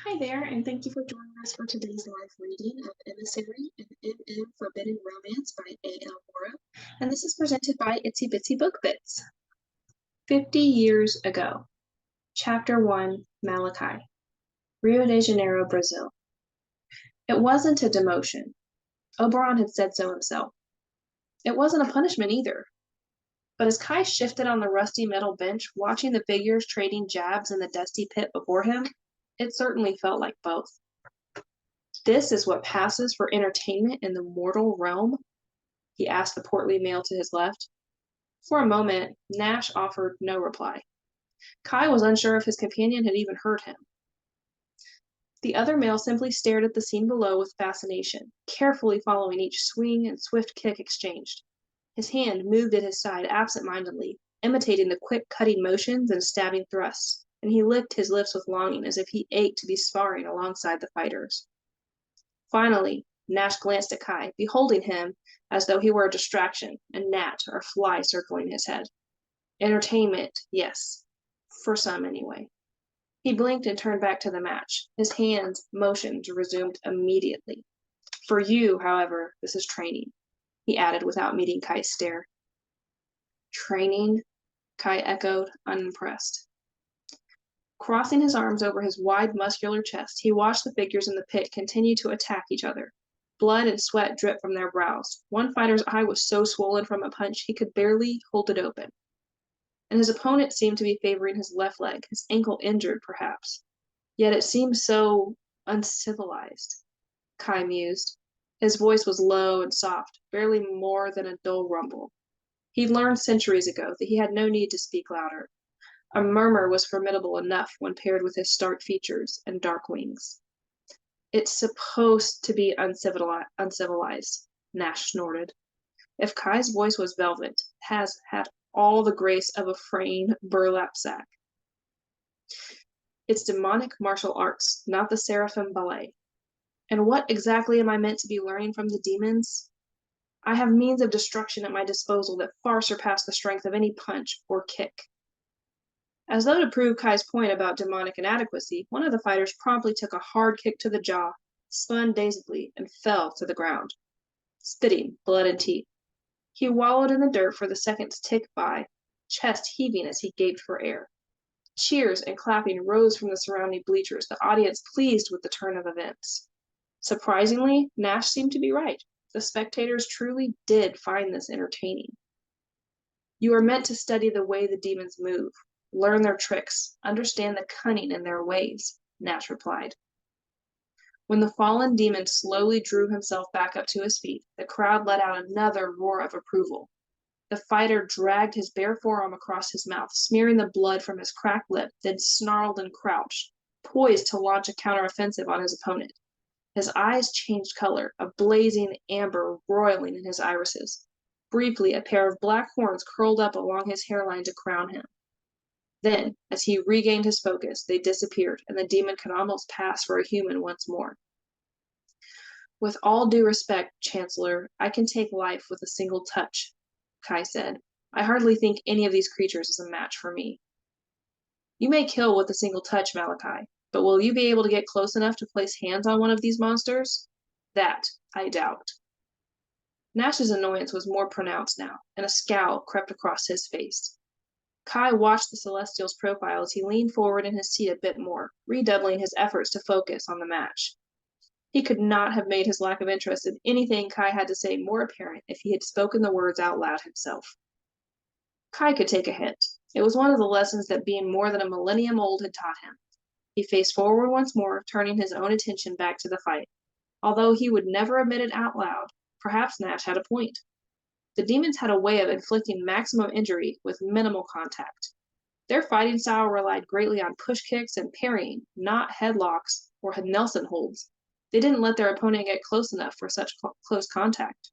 Hi there, and thank you for joining us for today's live reading of Emissary, an MM Forbidden Romance by A.L. Morrow, and this is presented by Itsy Bitsy Book Bits. 50 Years Ago, Chapter 1, Malachi, Rio de Janeiro, Brazil. It wasn't a demotion. Oberon had said so himself. It wasn't a punishment either. But as Kai shifted on the rusty metal bench, watching the figures trading jabs in the dusty pit before him, it certainly felt like both. This is what passes for entertainment in the mortal realm? He asked the portly male to his left. For a moment, Nash offered no reply. Kai was unsure if his companion had even heard him. The other male simply stared at the scene below with fascination, carefully following each swing and swift kick exchanged. His hand moved at his side absent-mindedly, imitating the quick cutting motions and stabbing thrusts, and he licked his lips with longing as if he ached to be sparring alongside the fighters. Finally, Nash glanced at Kai, beholding him as though he were a distraction, a gnat or a fly circling his head. Entertainment, yes. For some, anyway. He blinked and turned back to the match. His hands' motions resumed immediately. For you, however, this is training, he added without meeting Kai's stare. Training? Kai echoed, unimpressed. Crossing his arms over his wide, muscular chest, he watched the figures in the pit continue to attack each other. Blood and sweat dripped from their brows. One fighter's eye was so swollen from a punch he could barely hold it open. And his opponent seemed to be favoring his left leg, his ankle injured, perhaps. Yet it seemed so uncivilized, Kai mused. His voice was low and soft, barely more than a dull rumble. He'd learned centuries ago that he had no need to speak louder. A murmur was formidable enough when paired with his stark features and dark wings. It's supposed to be uncivilized, Nash snorted. If Kai's voice was velvet, has had all the grace of a fraying burlap sack. It's demonic martial arts, not the seraphim ballet. And what exactly am I meant to be learning from the demons? I have means of destruction at my disposal that far surpass the strength of any punch or kick. As though to prove Kai's point about demonic inadequacy, one of the fighters promptly took a hard kick to the jaw, spun dazedly, and fell to the ground, spitting blood and teeth. He wallowed in the dirt for the seconds tick by, chest heaving as he gaped for air. Cheers and clapping rose from the surrounding bleachers, the audience pleased with the turn of events. Surprisingly, Nash seemed to be right. The spectators truly did find this entertaining. You are meant to study the way the demons move, learn their tricks, understand the cunning in their ways, Nash replied. When the fallen demon slowly drew himself back up to his feet, the crowd let out another roar of approval. The fighter dragged his bare forearm across his mouth, smearing the blood from his cracked lip, then snarled and crouched, poised to launch a counteroffensive on his opponent. His eyes changed color, a blazing amber roiling in his irises. Briefly, a pair of black horns curled up along his hairline to crown him. Then, as he regained his focus, they disappeared, and the demon could almost pass for a human once more. With all due respect, Chancellor, I can take life with a single touch, Kai said. I hardly think any of these creatures is a match for me. You may kill with a single touch, Malachi, but will you be able to get close enough to place hands on one of these monsters? That I doubt. Nash's annoyance was more pronounced now, and a scowl crept across his face. Kai watched the Celestial's profile as he leaned forward in his seat a bit more, redoubling his efforts to focus on the match. He could not have made his lack of interest in anything Kai had to say more apparent if he had spoken the words out loud himself. Kai could take a hint. It was one of the lessons that being more than a millennium old had taught him. He faced forward once more, turning his own attention back to the fight. Although he would never admit it out loud, perhaps Nash had a point. The demons had a way of inflicting maximum injury with minimal contact. Their fighting style relied greatly on push kicks and parrying, not headlocks or Nelson holds. They didn't let their opponent get close enough for such close contact.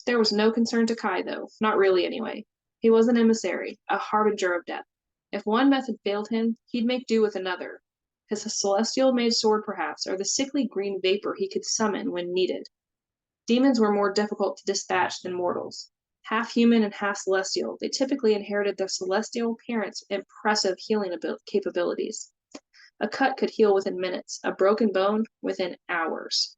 There was no concern to Kai, though, not really anyway. He was an emissary, a harbinger of death. If one method failed him, he'd make do with another. His celestial-made sword, perhaps, or the sickly green vapor he could summon when needed. Demons were more difficult to dispatch than mortals. Half human and half celestial, they typically inherited their celestial parents' impressive healing capabilities. A cut could heal within minutes, a broken bone within hours.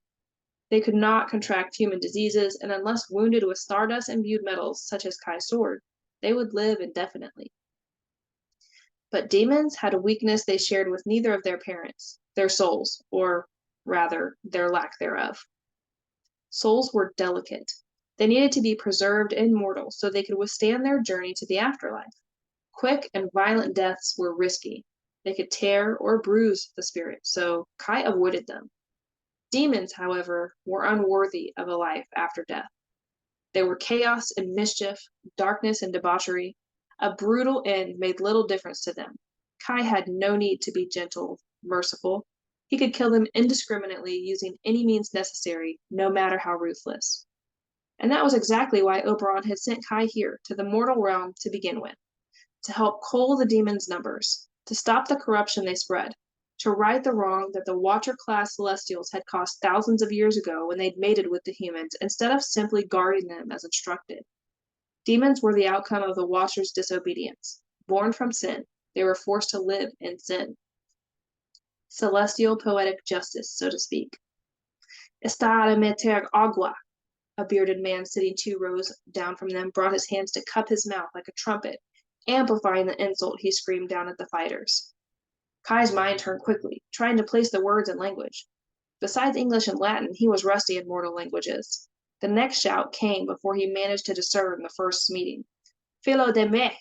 They could not contract human diseases, and unless wounded with stardust-imbued metals such as Kai's sword, they would live indefinitely. But demons had a weakness they shared with neither of their parents, their souls, or rather, their lack thereof. Souls were delicate. They needed to be preserved immortal so they could withstand their journey to the afterlife. Quick and violent deaths were risky. They could tear or bruise the spirit, so Kai avoided them. Demons, however, were unworthy of a life after death. They were chaos and mischief, darkness and debauchery. A brutal end made little difference to them. Kai had no need to be gentle, merciful. He could kill them indiscriminately using any means necessary, no matter how ruthless. And that was exactly why Oberon had sent Kai here, to the mortal realm to begin with, to help cull the demons' numbers, to stop the corruption they spread, to right the wrong that the Watcher-class Celestials had caused thousands of years ago when they'd mated with the humans, instead of simply guarding them as instructed. Demons were the outcome of the Watchers' disobedience. Born from sin, they were forced to live in sin. Celestial poetic justice, so to speak. Está a meter agua. A bearded man sitting 2 rows down from them brought his hands to cup his mouth like a trumpet, amplifying the insult he screamed down at the fighters. Kai's mind turned quickly, trying to place the words in language. Besides English and Latin, he was rusty in mortal languages. The next shout came before he managed to discern the first meaning. Filo de me!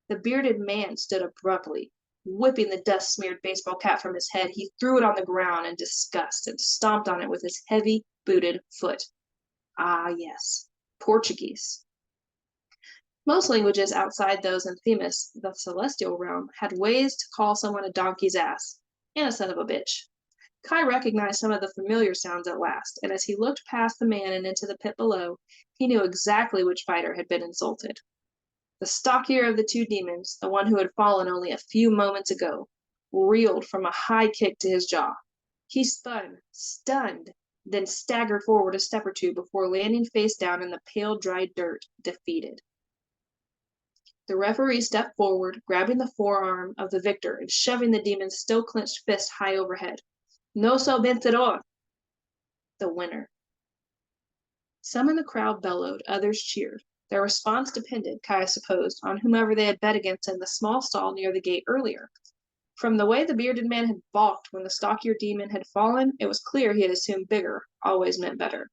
The bearded man stood abruptly. Whipping the dust-smeared baseball cap from his head, he threw it on the ground in disgust and stomped on it with his heavy, booted foot. Ah, yes, Portuguese. Most languages outside those in Themis, the celestial realm, had ways to call someone a donkey's ass and a son of a bitch. Kai recognized some of the familiar sounds at last, and as he looked past the man and into the pit below, he knew exactly which fighter had been insulted. The stockier of the 2 demons, the one who had fallen only a few moments ago, reeled from a high kick to his jaw. He spun, stunned, then staggered forward a step or 2 before landing face down in the pale, dry dirt, defeated. The referee stepped forward, grabbing the forearm of the victor and shoving the demon's still clenched fist high overhead. No so vencedor! The winner. Some in the crowd bellowed, others cheered. Their response depended, Kai supposed, on whomever they had bet against in the small stall near the gate earlier. From the way the bearded man had balked when the stockier demon had fallen, it was clear he had assumed bigger always meant better.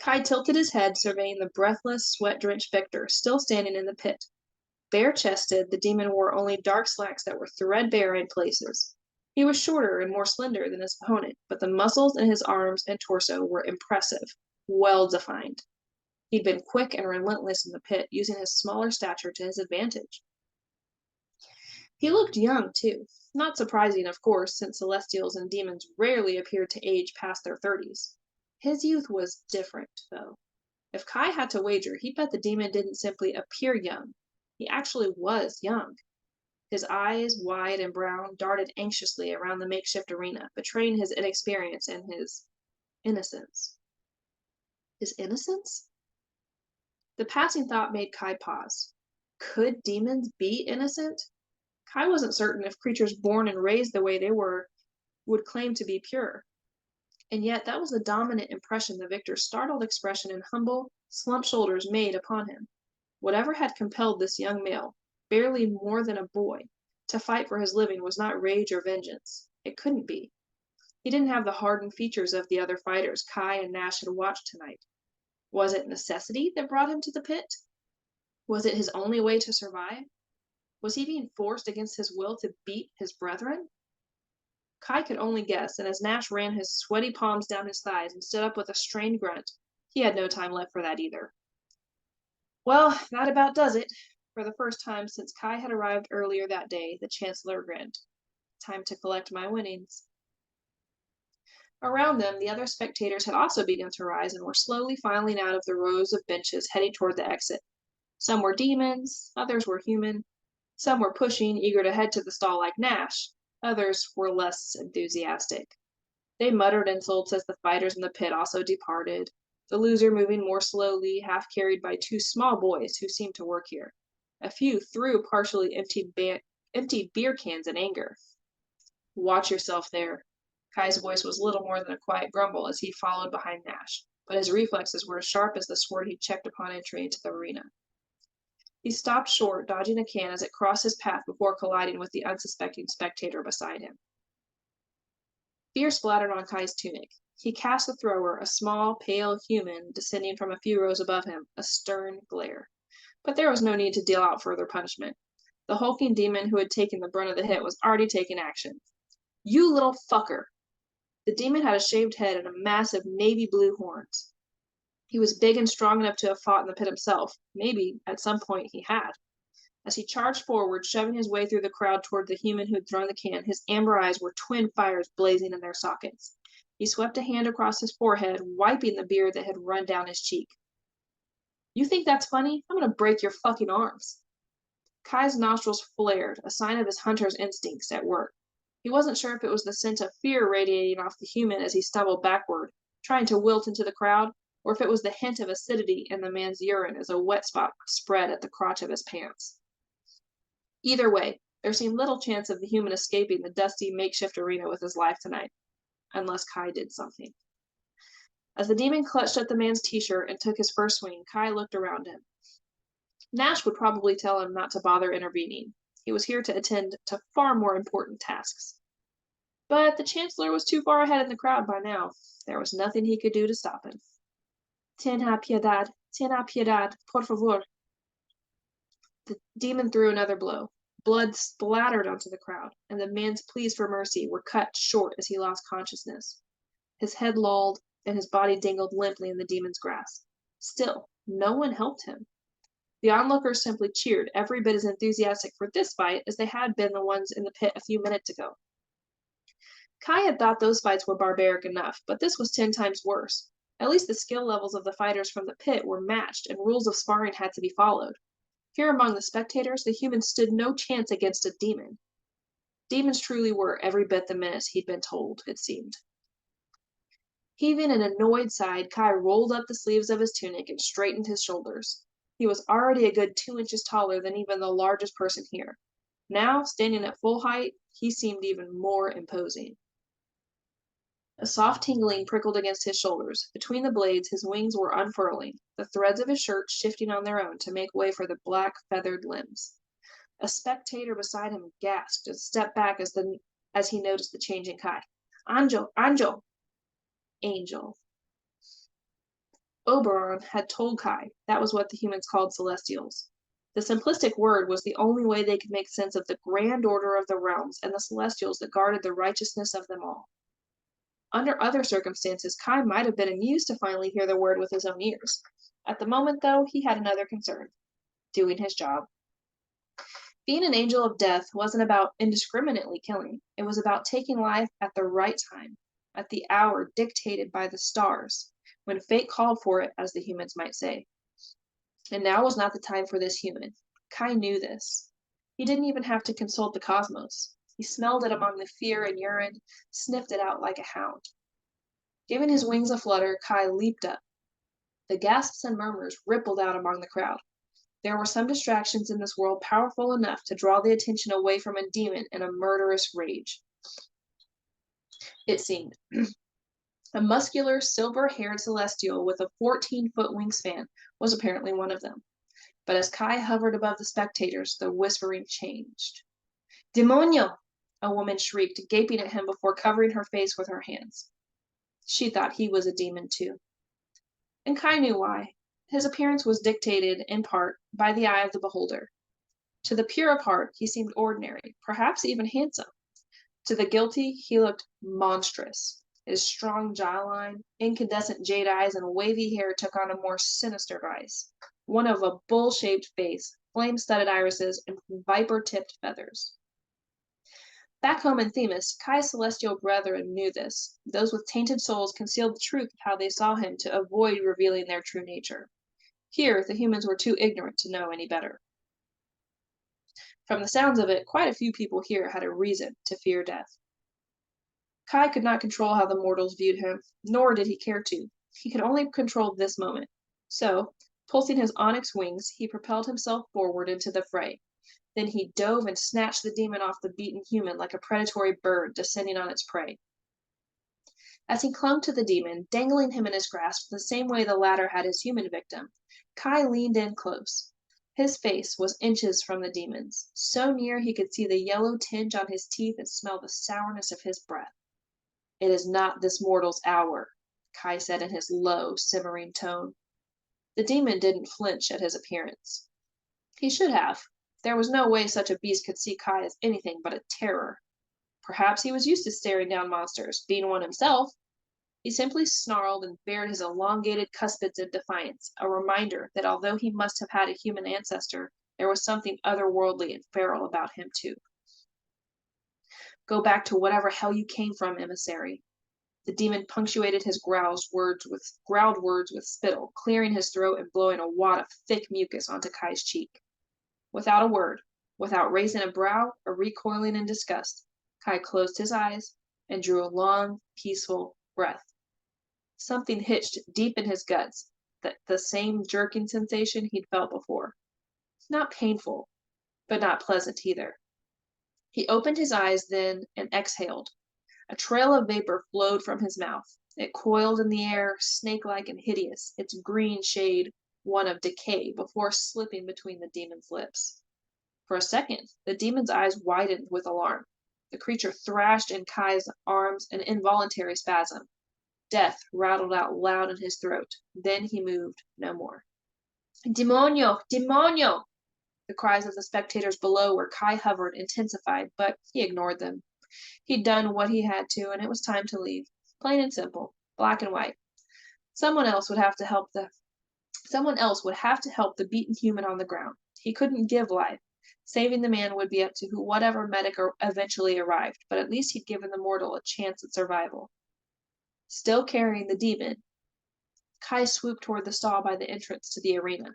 Kai tilted his head, surveying the breathless, sweat-drenched victor, still standing in the pit. Bare-chested, the demon wore only dark slacks that were threadbare in places. He was shorter and more slender than his opponent, but the muscles in his arms and torso were impressive, well-defined. He'd been quick and relentless in the pit, using his smaller stature to his advantage. He looked young, too. Not surprising, of course, since Celestials and demons rarely appeared to age past their 30s. His youth was different, though. If Kai had to wager, he'd bet the demon didn't simply appear young. He actually was young. His eyes, wide and brown, darted anxiously around the makeshift arena, betraying his inexperience and his innocence. His innocence? The passing thought made Kai pause. Could demons be innocent? Kai wasn't certain if creatures born and raised the way they were would claim to be pure. And yet that was the dominant impression the victor's startled expression and humble, slumped shoulders made upon him. Whatever had compelled this young male, barely more than a boy, to fight for his living was not rage or vengeance. It couldn't be. He didn't have the hardened features of the other fighters Kai and Nash had watched tonight. Was it necessity that brought him to the pit? Was it his only way to survive? Was he being forced against his will to beat his brethren? Kai could only guess, and as Nash ran his sweaty palms down his thighs and stood up with a strained grunt, he had no time left for that either. Well, that about does it. For the first time since Kai had arrived earlier that day, the Chancellor grinned. Time to collect my winnings. Around them, the other spectators had also begun to rise and were slowly filing out of the rows of benches heading toward the exit. Some were demons, others were human. Some were pushing, eager to head to the stall like Nash. Others were less enthusiastic. They muttered insults as the fighters in the pit also departed, the loser moving more slowly, half carried by 2 small boys who seemed to work here. A few threw partially emptied beer cans in anger. Watch yourself there. Kai's voice was little more than a quiet grumble as he followed behind Nash, but his reflexes were as sharp as the sword he'd checked upon entry into the arena. He stopped short, dodging a can as it crossed his path before colliding with the unsuspecting spectator beside him. Fear splattered on Kai's tunic. He cast the thrower, a small, pale human descending from a few rows above him, a stern glare. But there was no need to deal out further punishment. The hulking demon who had taken the brunt of the hit was already taking action. You little fucker! The demon had a shaved head and a massive navy blue horns. He was big and strong enough to have fought in the pit himself. Maybe, at some point, he had. As he charged forward, shoving his way through the crowd toward the human who had thrown the can, his amber eyes were twin fires blazing in their sockets. He swept a hand across his forehead, wiping the beard that had run down his cheek. You think that's funny? I'm gonna break your fucking arms. Kai's nostrils flared, a sign of his hunter's instincts at work. He wasn't sure if it was the scent of fear radiating off the human as he stumbled backward, trying to wilt into the crowd, or if it was the hint of acidity in the man's urine as a wet spot spread at the crotch of his pants. Either way, there seemed little chance of the human escaping the dusty makeshift arena with his life tonight, unless Kai did something. As the demon clutched at the man's t-shirt and took his first swing, Kai looked around him. Nash would probably tell him not to bother intervening. He was here to attend to far more important tasks. But the Chancellor was too far ahead in the crowd by now. There was nothing he could do to stop him. Tenha piedad, por favor. The demon threw another blow. Blood splattered onto the crowd, and the man's pleas for mercy were cut short as he lost consciousness. His head lolled, and his body dangled limply in the demon's grasp. Still, no one helped him. The onlookers simply cheered, every bit as enthusiastic for this fight as they had been the ones in the pit a few minutes ago. Kai had thought those fights were barbaric enough, but this was 10 times worse. At least the skill levels of the fighters from the pit were matched, and rules of sparring had to be followed. Here among the spectators, the humans stood no chance against a demon. Demons truly were every bit the menace he'd been told, it seemed. Heaving an annoyed sigh, Kai rolled up the sleeves of his tunic and straightened his shoulders. He was already a good 2 inches taller than even the largest person here. Now, standing at full height, he seemed even more imposing. A soft tingling prickled against his shoulders. Between the blades, his wings were unfurling, the threads of his shirt shifting on their own to make way for the black, feathered limbs. A spectator beside him gasped and stepped back as he noticed the change in Kai. Angel! Angel! Angel. Oberon had told Kai that was what the humans called celestials. The simplistic word was the only way they could make sense of the grand order of the realms and the celestials that guarded the righteousness of them all. Under other circumstances, Kai might have been amused to finally hear the word with his own ears. At the moment, though, he had another concern: doing his job. Being an angel of death wasn't about indiscriminately killing. It was about taking life at the right time, at the hour dictated by the stars, when fate called for it, as the humans might say. And now was not the time for this human. Kai knew this. He didn't even have to consult the cosmos. He smelled it among the fear and urine, sniffed it out like a hound. Giving his wings a flutter, Kai leaped up. The gasps and murmurs rippled out among the crowd. There were some distractions in this world powerful enough to draw the attention away from a demon in a murderous rage. It seemed. A muscular, silver-haired celestial with a 14-foot wingspan was apparently one of them. But as Kai hovered above the spectators, the whispering changed. Demonio! A woman shrieked, gaping at him before covering her face with her hands. She thought he was a demon, too. And Kai knew why. His appearance was dictated, in part, by the eye of the beholder. To the pure of heart, he seemed ordinary, perhaps even handsome. To the guilty, he looked monstrous. His strong jawline, incandescent jade eyes, and wavy hair took on a more sinister vice, one of a bull-shaped face, flame-studded irises, and viper-tipped feathers. Back home in Themis, Kai's celestial brethren knew this. Those with tainted souls concealed the truth of how they saw him to avoid revealing their true nature. Here, the humans were too ignorant to know any better. From the sounds of it, quite a few people here had a reason to fear death. Kai could not control how the mortals viewed him, nor did he care to. He could only control this moment. So, pulsing his onyx wings, he propelled himself forward into the fray. Then he dove and snatched the demon off the beaten human like a predatory bird descending on its prey. As he clung to the demon, dangling him in his grasp the same way the latter had his human victim, Kai leaned in close. His face was inches from the demon's, so near he could see the yellow tinge on his teeth and smell the sourness of his breath. "It is not this mortal's hour," Kai said in his low, simmering tone. The demon didn't flinch at his appearance. He should have. There was no way such a beast could see Kai as anything but a terror. Perhaps he was used to staring down monsters, being one himself. He simply snarled and bared his elongated cuspids in defiance, a reminder that although he must have had a human ancestor, there was something otherworldly and feral about him, too. "Go back to whatever hell you came from, emissary." The demon punctuated his growled words with spittle, clearing his throat and blowing a wad of thick mucus onto Kai's cheek. Without a word, without raising a brow or recoiling in disgust, Kai closed his eyes and drew a long, peaceful breath. Something hitched deep in his guts, the same jerking sensation he'd felt before. Not painful, but not pleasant either. He opened his eyes then and exhaled. A trail of vapor flowed from his mouth. It coiled in the air, snake-like and hideous, its green shade one of decay, before slipping between the demon's lips. For a second, the demon's eyes widened with alarm. The creature thrashed in Kai's arms an involuntary spasm. Death rattled out loud in his throat. Then he moved no more. "Demonio! Demonio!" The cries of the spectators below where Kai hovered intensified, but he ignored them. He'd done what he had to, and it was time to leave. Plain and simple. Black and white. Someone else would have to help the beaten human on the ground. He couldn't give life. Saving the man would be up to whatever medic eventually arrived, but at least he'd given the mortal a chance at survival. Still carrying the demon, Kai swooped toward the stall by the entrance to the arena.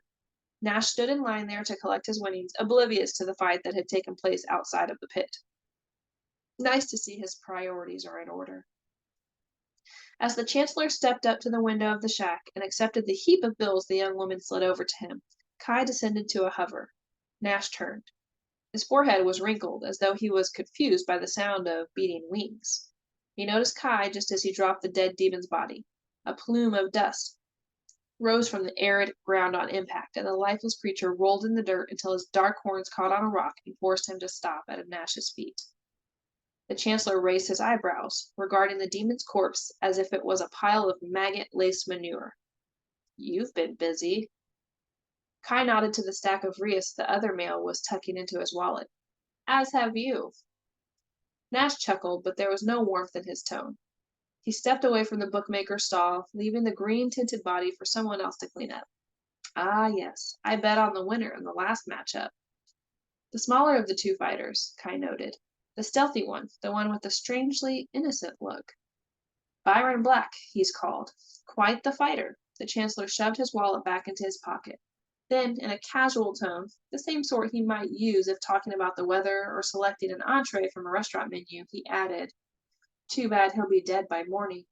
Nash stood in line there to collect his winnings, oblivious to the fight that had taken place outside of the pit. Nice to see his priorities are in order. As the Chancellor stepped up to the window of the shack and accepted the heap of bills the young woman slid over to him, Kai descended to a hover. Nash turned. His forehead was wrinkled, as though he was confused by the sound of beating wings. He noticed Kai just as he dropped the dead demon's body. A plume of dust rose from the arid ground on impact, and the lifeless creature rolled in the dirt until his dark horns caught on a rock and forced him to stop at Nash's feet. The Chancellor raised his eyebrows, regarding the demon's corpse as if it was a pile of maggot-laced manure. "You've been busy." Kai nodded to the stack of Rias the other male was tucking into his wallet. "As have you." Nash chuckled, but there was no warmth in his tone. He stepped away from the bookmaker's stall, leaving the green-tinted body for someone else to clean up. "Ah, yes, I bet on the winner in the last matchup." The smaller of the two fighters, Kai noted. The stealthy one, the one with the strangely innocent look. "Byron Black, he's called. Quite the fighter." The Chancellor shoved his wallet back into his pocket. Then, in a casual tone, the same sort he might use if talking about the weather or selecting an entree from a restaurant menu, he added, "Too bad he'll be dead by morning."